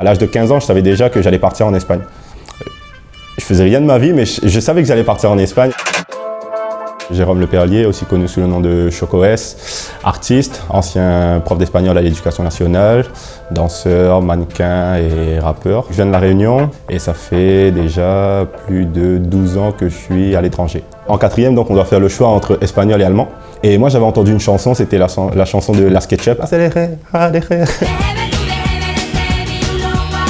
À l'âge de 15 ans, je savais déjà que j'allais partir en Espagne. Je faisais rien de ma vie, mais je savais que j'allais partir en Espagne. Jérôme Le Perlier, aussi connu sous le nom de Choco S, artiste, ancien prof d'espagnol à l'Éducation nationale, danseur, mannequin et rappeur. Je viens de La Réunion et ça fait déjà plus de 12 ans que je suis à l'étranger. En quatrième, donc, on doit faire le choix entre espagnol et allemand. Et moi, j'avais entendu une chanson, c'était la chanson de Las Ketchup.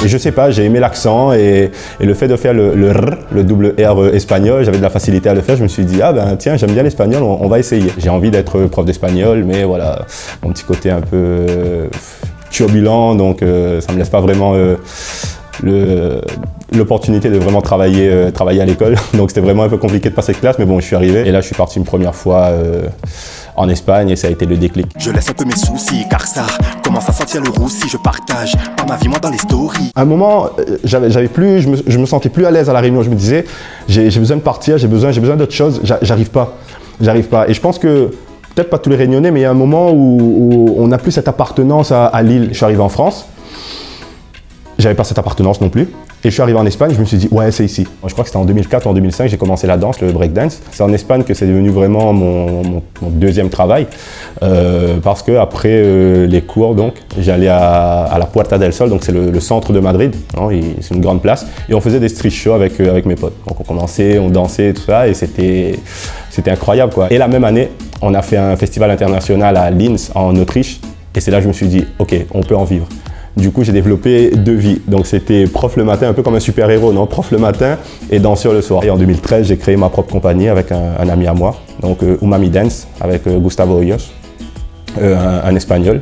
Et je sais pas, j'ai aimé l'accent et le fait de faire le double R espagnol, j'avais de la facilité à le faire. Je me suis dit, ah ben tiens, j'aime bien l'espagnol, on va essayer. J'ai envie d'être prof d'espagnol, mais voilà, mon petit côté un peu turbulent, donc ça me laisse pas vraiment l'opportunité de vraiment travailler à l'école. Donc c'était vraiment un peu compliqué de passer de classe, mais bon, je suis arrivé. Et là, je suis parti une première fois en Espagne et ça a été le déclic. Je laisse un peu mes soucis, car ça commence à sentir le roussi. Je partage pas ma vie, moi, dans les stories. À un moment, je me sentais plus à l'aise à La Réunion. Je me disais, j'ai besoin de partir, j'ai besoin d'autre chose. J'arrive pas. Et je pense que, peut-être pas tous les Réunionnais, mais il y a un moment où on n'a plus cette appartenance à Lille. Je suis arrivé en France. J'avais pas cette appartenance non plus. Et je suis arrivé en Espagne, je me suis dit, ouais, c'est ici. Je crois que c'était en 2004 ou en 2005, j'ai commencé la danse, le breakdance. C'est en Espagne que c'est devenu vraiment mon deuxième travail. Parce que après les cours, donc, j'allais à la Puerta del Sol, donc c'est le centre de Madrid. C'est une grande place. Et on faisait des street shows avec mes potes. Donc on commençait, on dansait, tout ça, et c'était incroyable, quoi. Et la même année, on a fait un festival international à Linz, en Autriche. Et c'est là que je me suis dit, ok, on peut en vivre. Du coup, j'ai développé 2 vies. Donc, c'était prof le matin, un peu comme un super-héros, non? Prof le matin et danseur le soir. Et en 2013, j'ai créé ma propre compagnie avec un ami à moi, donc Umami Dance, avec Gustavo Hoyos, un espagnol,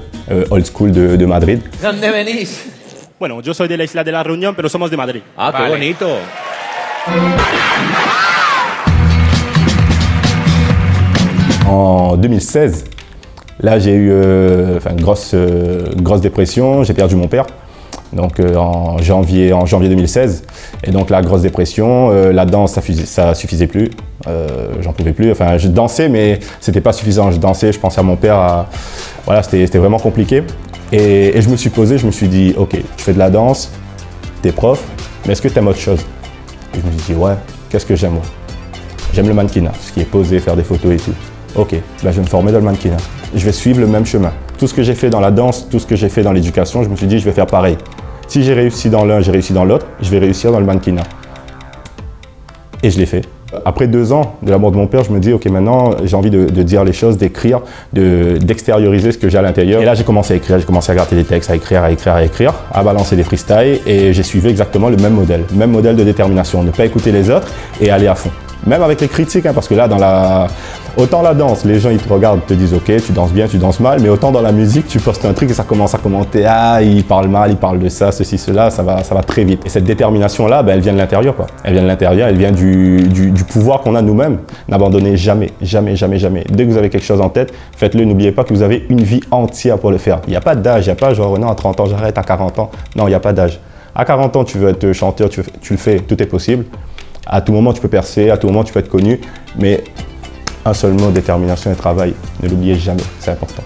old school de Madrid. ¿Dónde venís? Bueno, yo soy de la isla de la Reunión, pero somos de Madrid. Ah, qué bonito. En 2016, là, j'ai eu une grosse dépression, j'ai perdu mon père, donc en janvier 2016. Et donc la grosse dépression, la danse, ça suffisait plus, j'en pouvais plus. Enfin, je dansais, mais c'était pas suffisant. Je dansais, je pensais à mon père, voilà, c'était vraiment compliqué. Et je me suis posé, je me suis dit, ok, tu fais de la danse, t'es prof, mais est-ce que t'aimes autre chose? Et je me suis dit, ouais, qu'est-ce que j'aime moi? J'aime le mannequinat, ce qui est posé, faire des photos et tout. Ok, ben je vais me former dans le mannequinat. Je vais suivre le même chemin. Tout ce que j'ai fait dans la danse, tout ce que j'ai fait dans l'éducation, je me suis dit, je vais faire pareil. Si j'ai réussi dans l'un, j'ai réussi dans l'autre, je vais réussir dans le mannequinat. Et je l'ai fait. Après 2 ans de la mort de mon père, je me dis, ok, maintenant, j'ai envie de dire les choses, d'écrire, d'extérioriser ce que j'ai à l'intérieur. Et là, j'ai commencé à écrire, j'ai commencé à gratter des textes, à écrire, à balancer des freestyles. Et j'ai suivi exactement le même modèle de détermination. Ne pas écouter les autres et aller à fond. Même avec les critiques, hein, parce que là, autant la danse, les gens ils te regardent, te disent ok, tu danses bien, tu danses mal, mais autant dans la musique, tu postes un truc et ça commence à commenter, ah, il parle mal, il parle de ça, ceci, cela, ça va très vite. Et cette détermination-là, elle vient de l'intérieur, quoi. Elle vient de l'intérieur, elle vient du pouvoir qu'on a nous-mêmes. N'abandonnez jamais, jamais, jamais, jamais. Dès que vous avez quelque chose en tête, faites-le, n'oubliez pas que vous avez une vie entière pour le faire. Il n'y a pas d'âge, il n'y a pas genre, non, à 30 ans j'arrête, à 40 ans. Non, il n'y a pas d'âge. À 40 ans, tu veux être chanteur, tu le fais, tout est possible. À tout moment, tu peux percer, à tout moment, tu peux être connu, mais un seul mot, détermination et travail, ne l'oubliez jamais, c'est important.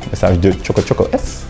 Message de Choco S.